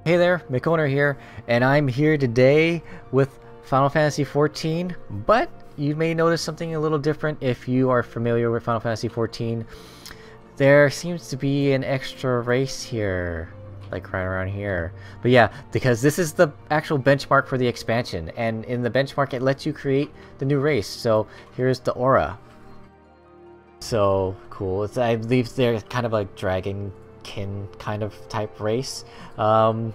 Hey there, McOwner here, and I'm here today with Final Fantasy XIV, but you may notice something a little different if you are familiar with Final Fantasy XIV. There seems to be an extra race here, like right around here. But yeah, because this is the actual benchmark for the expansion, and in the benchmark it lets you create the new race. So here's the aura. So cool. I believe they're kind of like dragon kin kind of type race. We're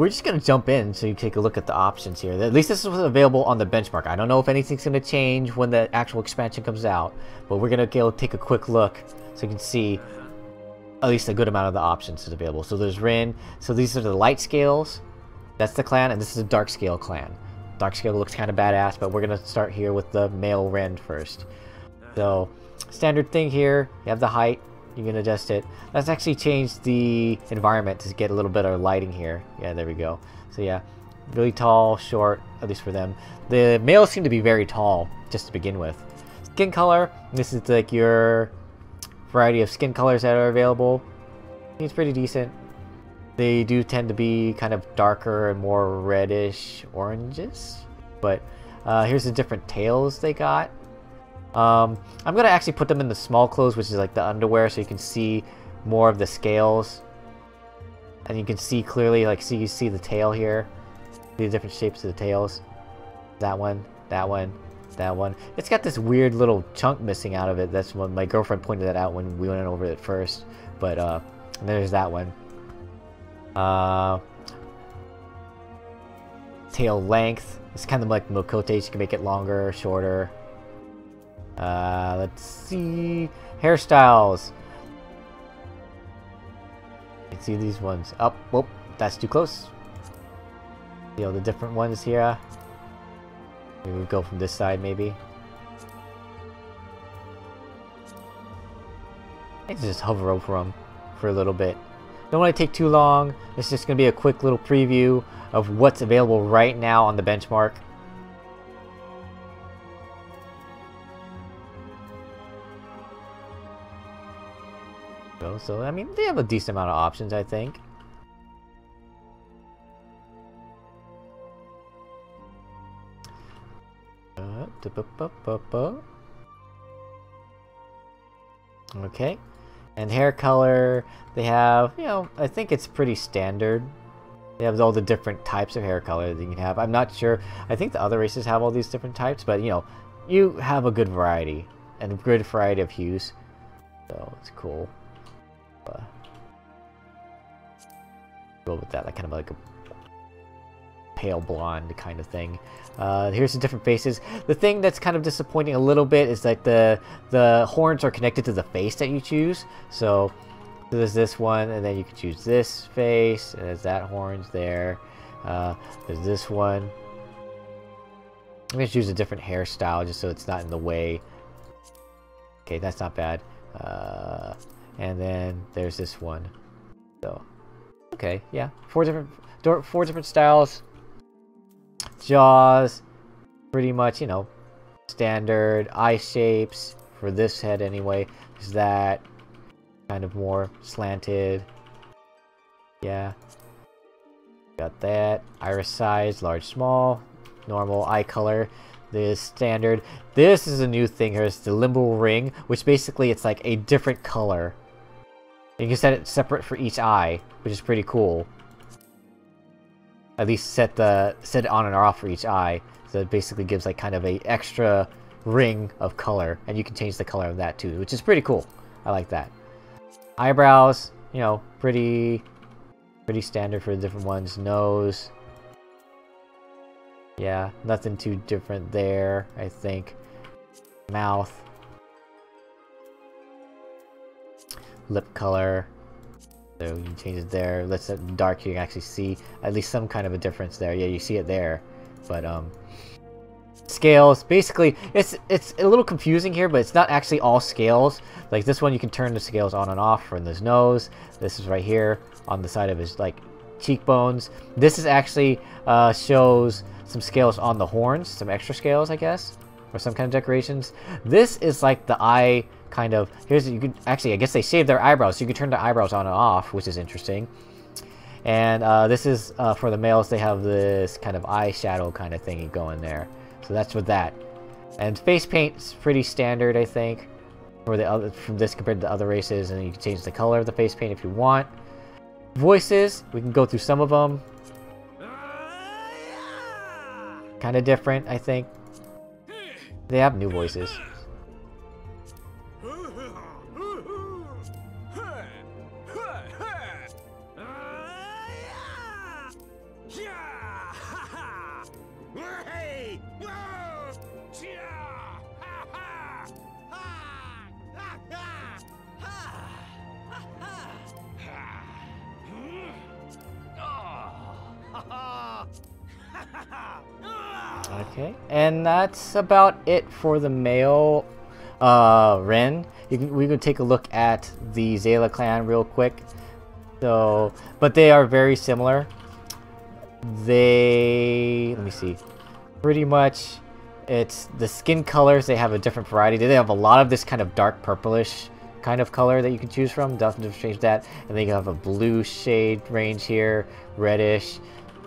just gonna jump in so you take a look at the options here. At least this is what's available on the benchmark. I don't know if anything's gonna change when the actual expansion comes out, but we're gonna go take a quick look so you can see at least a good amount of the options that's available. So there's Rin. So these are the light scales. That's the clan, and this is a dark scale clan. Dark scale looks kind of badass, but we're gonna start here with the male Ren first. So standard thing here, you have the height, you can adjust it. Let's actually change the environment to get a little bit of lighting here. Yeah, there we go. So yeah, really tall, short, at least for them. The males seem to be very tall just to begin with. Skin color, this is like your variety of skin colors that are available. It's pretty decent. They do tend to be kind of darker and more reddish oranges, but here's the different tails they got. I'm gonna actually put them in the small clothes, which is like the underwear, so you can see more of the scales, and you can see clearly, like, you see the tail here, the different shapes of the tails. That one, that one, that one. It's got this weird little chunk missing out of it. That's when my girlfriend pointed that out when we went over it first. But and there's that one. Tail length. It's kind of like Mokote. You can make it longer or shorter. Let's see. Hairstyles. You can see these ones. Up. Oh, whoop, that's too close. You know, the different ones here. Maybe we go from this side, maybe. I can just hover over them for a little bit. Don't want to take too long. It's just going to be a quick little preview of what's available right now on the benchmark. So, I mean, they have a decent amount of options, I think. Okay. And hair color, they have, you know, I think it's pretty standard. They have all the different types of hair color that you can have. I'm not sure. I think the other races have all these different types, but, you know, you have a good variety and a good variety of hues. So, it's cool. Go with that, like kind of like a pale blonde kind of thing. Here's the different faces. The thing that's kind of disappointing a little bit is that the horns are connected to the face that you choose. So there's this one, and then you can choose this face, and there's that horns there. There's this one. I'm gonna choose a different hairstyle just so it's not in the way. Okay, that's not bad. And then there's this one. So, okay, yeah, four different styles. Jaws, pretty much, you know, standard. Eye shapes for this head anyway. Is that kind of more slanted? Yeah, got that. Iris size, large, small, normal. Eye color. This standard. This is a new thing here. It's the limbo ring, which basically it's like a different color. You can set it separate for each eye, which is pretty cool. At least set it on and off for each eye, so it basically gives like kind of a extra ring of color, and you can change the color of that too, which is pretty cool. I like that. Eyebrows, you know, pretty standard for the different ones. Nose. Yeah, nothing too different there, I think. Mouth. Lip color. So you can change it there. Let's set dark, you can actually see at least some kind of a difference there. Yeah, you see it there. But scales, basically it's a little confusing here, but it's not actually all scales. Like this one you can turn the scales on and off from his nose. This is right here on the side of his like cheekbones. This is actually shows some scales on the horns, some extra scales, I guess. or some kind of decorations. This is like the eye kind of, here's, you could actually, I guess they shaved their eyebrows, so you can turn the eyebrows on and off, which is interesting. And this is for the males, they have this kind of eyeshadow kind of thingy going there. So that's with that. And face paint's pretty standard, I think, for the other, from this compared to the other races, and you can change the color of the face paint if you want. Voices, we can go through some of them. Kind of different, I think. They have new voices. Okay, and that's about it for the male Ren. We can take a look at the Zayla clan real quick. So, but they are very similar. Let me see. Pretty much, it's the skin colors. They have a different variety. They have a lot of this kind of dark purplish kind of color that you can choose from. Doesn't change that. And then you have a blue shade range here, reddish.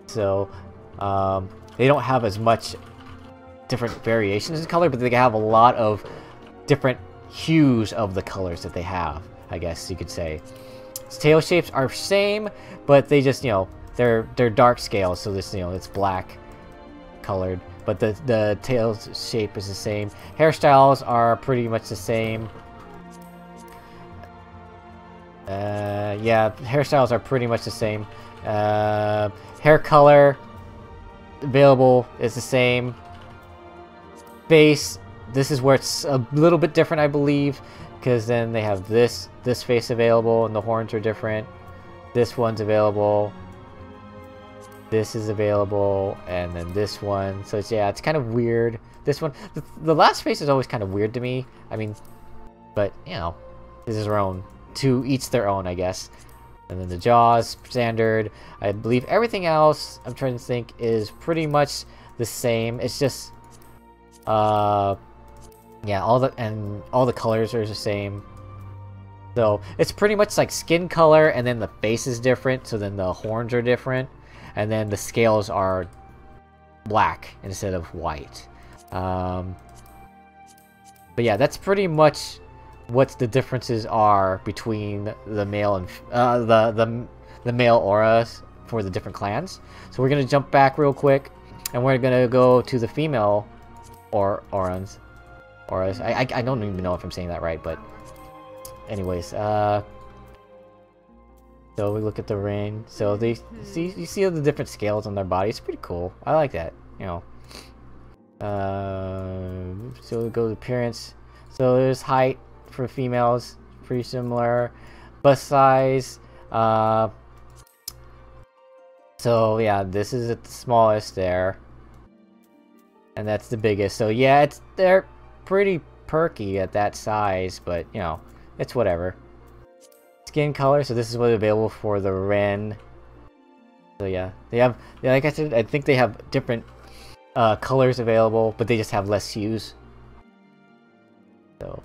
So, they don't have as much different variations in color, but they have a lot of different hues of the colors that they have, I guess you could say. Tail shapes are same, but they just, you know, they're dark scales, so this, you know, it's black colored, but the tail shape is the same. Hairstyles are pretty much the same. Yeah, hairstyles are pretty much the same. Hair color available is the same. Face, this is where it's a little bit different, I believe, because then they have this face available, and the horns are different. This one's available. This is available, and then this one. So it's, yeah, it's kind of weird. This one, the last face is always kind of weird to me. I mean, but you know, this is their own. To each their own, I guess. And then the jaws, standard. I believe everything else, I'm trying to think, is pretty much the same. It's just, yeah, all the colors are the same. So it's pretty much like skin color, and then the face is different. So then the horns are different, and then the scales are black instead of white. But yeah, that's pretty much what the differences are between the male and the male auras for the different clans. So we're gonna jump back real quick, and we're gonna go to the female auras. I don't even know if I'm saying that right, but anyways, so we look at the ring. So you see all the different scales on their body. It's pretty cool. I like that, you know. So we go to appearance. So there's height for females, pretty similar. Bust size. So yeah, this is at the smallest there, and that's the biggest. So yeah, they're pretty perky at that size, but you know, it's whatever. Skin color, so this is what's available for the Ren. So yeah, they have, yeah, like I said, I think they have different colors available, but they just have less hues. So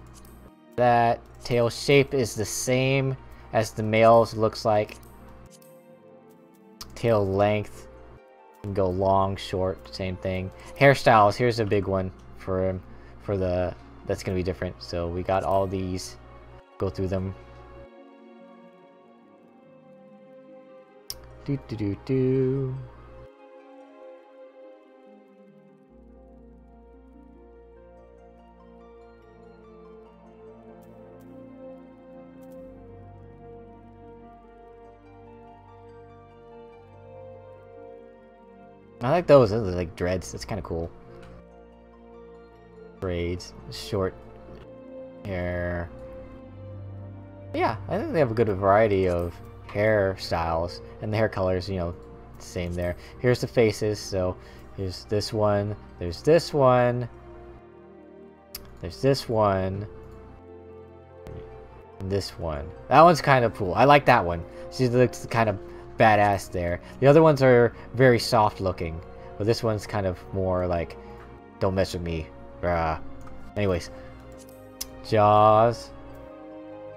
that tail shape is the same as the males, looks like. Tail length can go long, short, same thing. Hairstyles, here's a big one for that's gonna be different. So we got all these. Go through them. Do. I like those. Those are like dreads. That's kind of cool. Braids, short hair. Yeah, I think they have a good variety of hairstyles, and the hair colors, you know, same there. Here's the faces. So here's this one. There's this one. There's this one. And this one. That one's kind of cool. I like that one. She looks kind of badass there. The other ones are very soft looking, but this one's kind of more like, don't mess with me Anyways, jaws,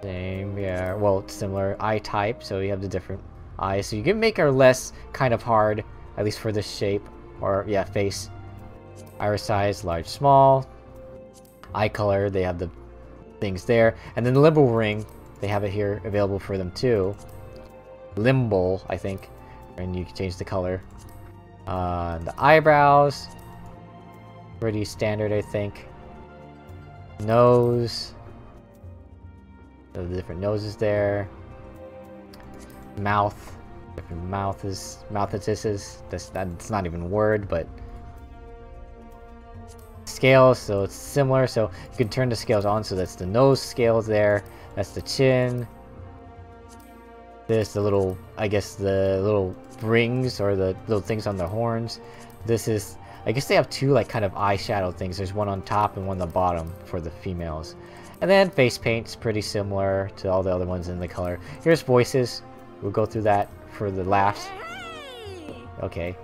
same, yeah. Well, it's similar. Eye type, so you have the different eyes. So you can make her less kind of hard, at least for this shape, or yeah, face. Iris size, large, small. Eye color, they have the things there, and then the limbo ring, they have it here available for them too. Limbo, I think, and you can change the color. The eyebrows, pretty standard, I think. Nose, so the different noses there. Mouth, different that's not even a word, but scales, so it's similar, so you can turn the scales on, so that's the nose scales there, that's the chin. This, the little, I guess the little rings or the little things on the horns. This is, I guess they have two like kind of eyeshadow things. There's one on top and one on the bottom for the females. And then face paint's pretty similar to all the other ones in the color. Here's voices. We'll go through that for the laughs. Okay.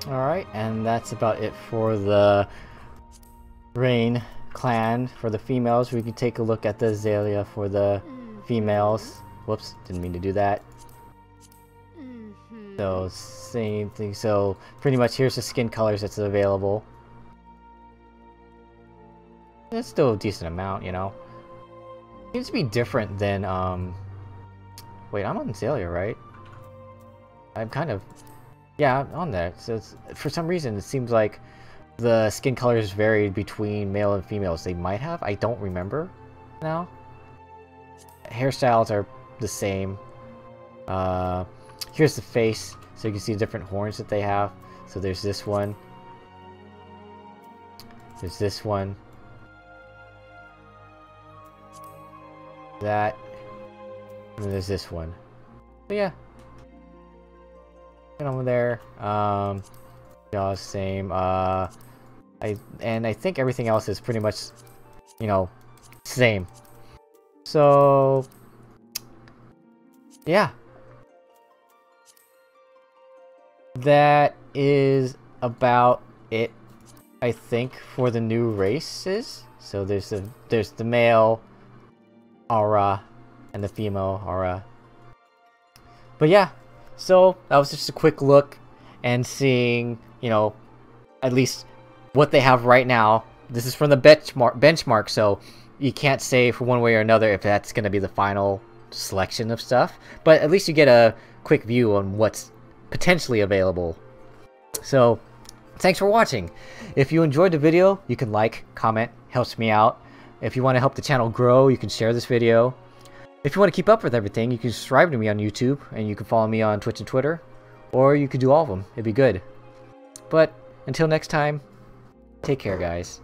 Alright, and that's about it for the Rain clan for the females. We can take a look at the Azalea for the females. Whoops, didn't mean to do that. So, same thing. So, pretty much here's the skin colors that's available. It's still a decent amount, you know. Seems to be different than, wait, I'm on Azalea, right? I'm kind of... Yeah, on there. So it's, for some reason, it seems like the skin colors varied between male and females. They might have. I don't remember now. Hairstyles are the same. Here's the face, so you can see the different horns that they have. So there's this one. There's this one. That. And then there's this one. But yeah. And over there, jaws same. I think everything else is pretty much, you know, same. So yeah, that is about it, I think, for the new races. So there's the male aura and the female aura. But yeah. So, that was just a quick look and seeing, you know, at least what they have right now. This is from the benchmark, so you can't say for one way or another if that's going to be the final selection of stuff. But at least you get a quick view on what's potentially available. So, thanks for watching. If you enjoyed the video, you can like, comment, helps me out. If you want to help the channel grow, you can share this video. If you want to keep up with everything, you can subscribe to me on YouTube, and you can follow me on Twitch and Twitter, or you could do all of them. It'd be good. But until next time, take care, guys.